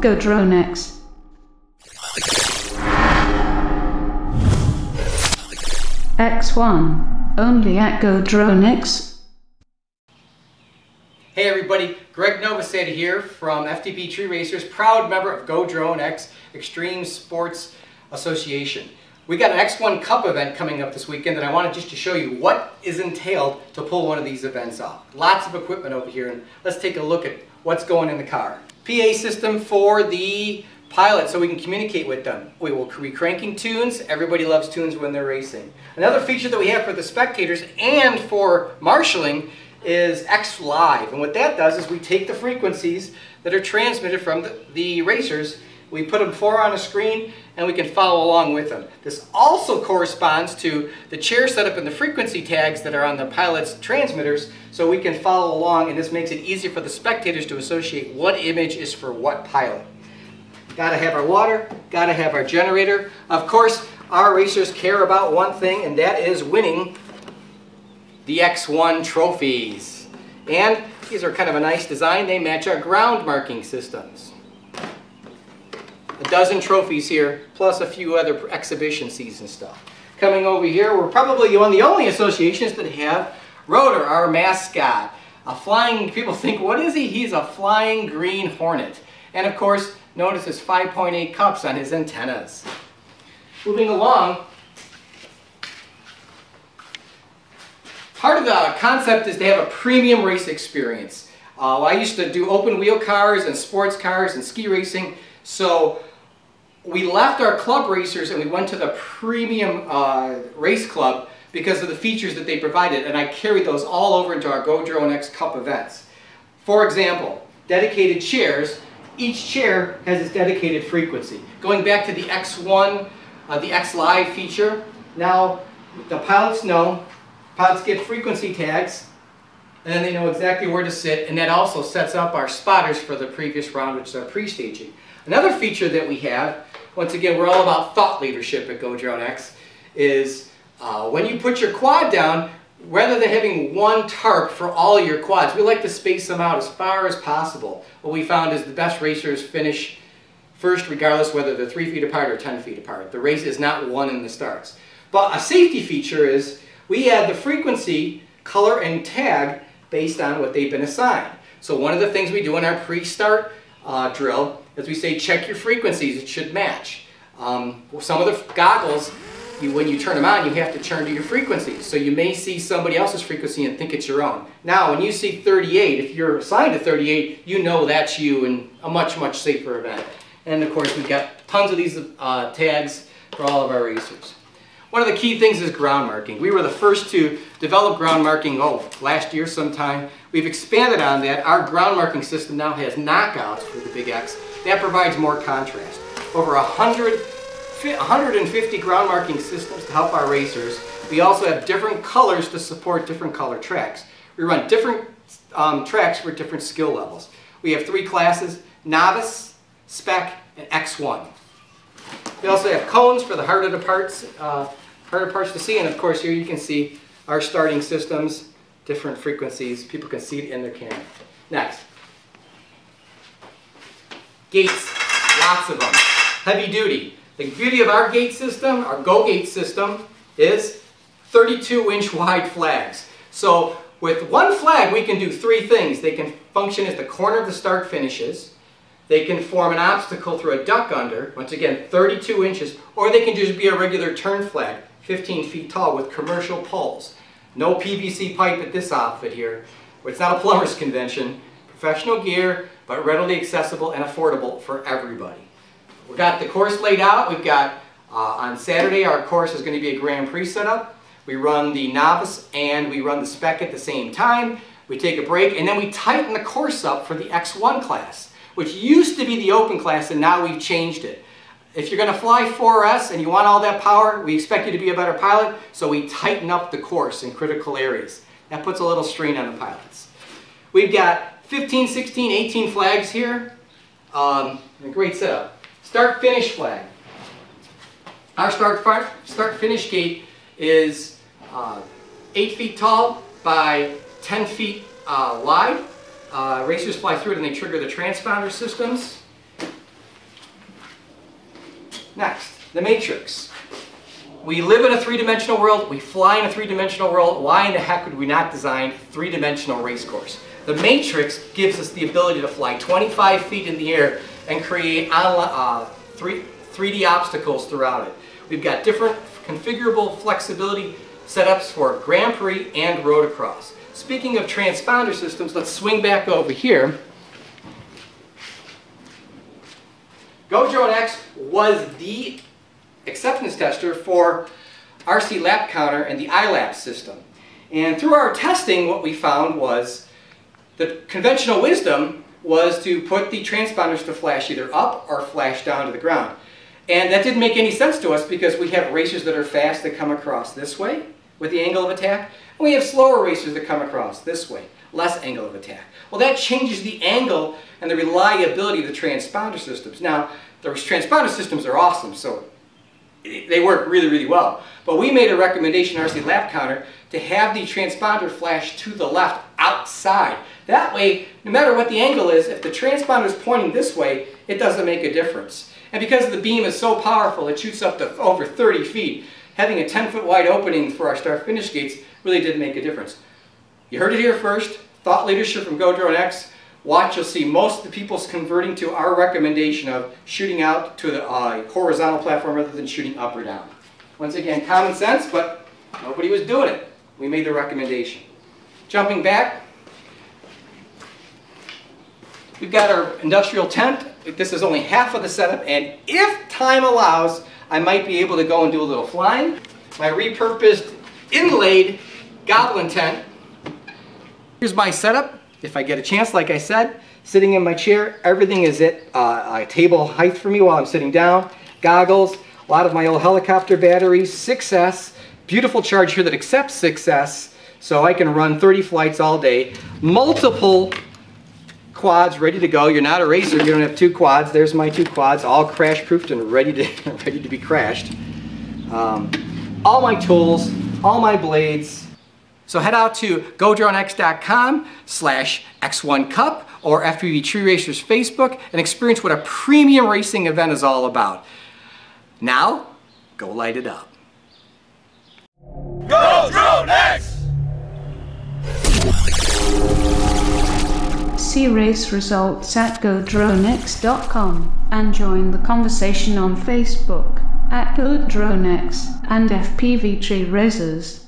GoDroneX. X1, only at GoDroneX. Hey everybody, Greg Novosada here from FTP Tree Racers, proud member of GoDroneX Extreme Sports Association. We got an X1 Cup event coming up this weekend, and I wanted just to show you what is entailed to pull one of these events off. Lots of equipment over here, and let's take a look at what's going in the car. PA system for the pilot so we can communicate with them. We will be cranking tunes. Everybody loves tunes when they're racing. Another feature that we have for the spectators and for marshalling is X Live, and what that does is we take the frequencies that are transmitted from the racers, we put them four on a screen, and we can follow along with them. This also corresponds to the chair setup and the frequency tags that are on the pilot's transmitters, so we can follow along, and this makes it easier for the spectators to associate what image is for what pilot. Gotta have our water, gotta have our generator. Of course, our racers care about one thing, and that is winning the X1 trophies. And these are kind of a nice design. They match our ground marking systems. A dozen trophies here, plus a few other exhibition season stuff. Coming over here, we're probably one of the only associations that have Rotor, our mascot. A flying, people think, what is he? He's a flying green hornet. And of course, notice his 5.8 cups on his antennas. Moving along, part of the concept is to have a premium race experience. I used to do open wheel cars and sports cars and ski racing, so we left our club racers and we went to the premium race club because of the features that they provided, and I carried those all over into our GoDroneX Cup events. For example, dedicated chairs. Each chair has its dedicated frequency. Going back to the X1, the X Live feature, now the pilots know, pilots get frequency tags, and then they know exactly where to sit, and that also sets up our spotters for the previous round, which is our pre-staging. Another feature that we have, once again, we're all about thought leadership at GoDroneX, is when you put your quad down, rather than having one tarp for all your quads, we like to space them out as far as possible. What we found is the best racers finish first regardless whether they're 3 feet apart or 10 feet apart. The race is not won in the starts. But a safety feature is we add the frequency, color, and tag based on what they've been assigned. So one of the things we do in our pre-start drill is we say check your frequencies, it should match. Some of the goggles, when you turn them on, you have to turn to your frequencies. So you may see somebody else's frequency and think it's your own. Now, when you see 38, if you're assigned to 38, you know that's you in a much, much safer event. And of course, we've got tons of these tags for all of our racers. One of the key things is ground marking. We were the first to develop ground marking, last year sometime. We've expanded on that. Our ground marking system now has knockouts for the Big X. That provides more contrast. Over 150 ground marking systems to help our racers. We also have different colors to support different color tracks. We run different tracks for different skill levels. We have 3 classes: Novice, Spec, and X1. We also have cones for the harder parts to see, and of course here you can see our starting systems, different frequencies. People can see it in their camera. Next. Gates, lots of them. Heavy duty. The beauty of our gate system, our Go Gate system, is 32-inch wide flags. So with one flag we can do 3 things. They can function as the corner of the start finishes, they can form an obstacle through a duck under, once again 32 inches, or they can just be a regular turn flag, 15 feet tall with commercial poles. No PVC pipe at this outfit here. It's not a plumber's convention. Professional gear, but readily accessible and affordable for everybody. We've got the course laid out. We've got, on Saturday, our course is going to be a Grand Prix setup. We run the Novice and we run the Spec at the same time. We take a break, and then we tighten the course up for the X1 class, which used to be the open class, and now we've changed it. If you're going to fly 4S and you want all that power, we expect you to be a better pilot, so we tighten up the course in critical areas. That puts a little strain on the pilots. We've got 15, 16, 18 flags here. A great setup. Start-finish flag. Our start-finish gate is 8 feet tall by 10 feet wide. Racers fly through it and they trigger the transponder systems. The Matrix. We live in a three-dimensional world, we fly in a three-dimensional world. Why in the heck would we not design a three-dimensional race course? The Matrix gives us the ability to fly 25 feet in the air and create 3D obstacles throughout it. We've got different configurable flexibility setups for Grand Prix and Rotocross. Speaking of transponder systems, let's swing back over here. GoDroneX was the acceptance tester for RC lap counter and the iLap system. And through our testing, what we found was the conventional wisdom was to put the transponders to flash either up or flash down to the ground. And that didn't make any sense to us because we have racers that are fast that come across this way with the angle of attack, and we have slower racers that come across this way, less angle of attack. Well, that changes the angle and the reliability of the transponder systems. Now, those transponder systems are awesome, so they work really, really well. But we made a recommendation in RC Lap Counter to have the transponder flash to the left outside. That way, no matter what the angle is, if the transponder is pointing this way, it doesn't make a difference. And because the beam is so powerful, it shoots up to over 30 feet, having a 10-foot wide opening for our start-finish gates really did make a difference. You heard it here first. Thought leadership from GoDroneX. Watch, you'll see most of the people converting to our recommendation of shooting out to the horizontal platform rather than shooting up or down. Once again, common sense, but nobody was doing it. We made the recommendation. Jumping back, we've got our industrial tent. This is only half of the setup, and if time allows, I might be able to go and do a little flying. My repurposed, inlaid goblin tent. Here's my setup. If I get a chance, like I said, sitting in my chair, everything is at table height for me while I'm sitting down. Goggles, a lot of my old helicopter batteries, 6S, beautiful charge here that accepts 6S, so I can run 30 flights all day. Multiple quads ready to go. You're not a racer, you don't have two quads. There's my two quads, all crash-proofed and ready to be crashed. All my tools, all my blades. So head out to GoDroneX.com/X1Cup or FPV Tree Racers Facebook and experience what a premium racing event is all about. Now, go light it up. GoDroneX! See race results at GoDroneX.com and join the conversation on Facebook at GoDroneX and FPV Tree Racers.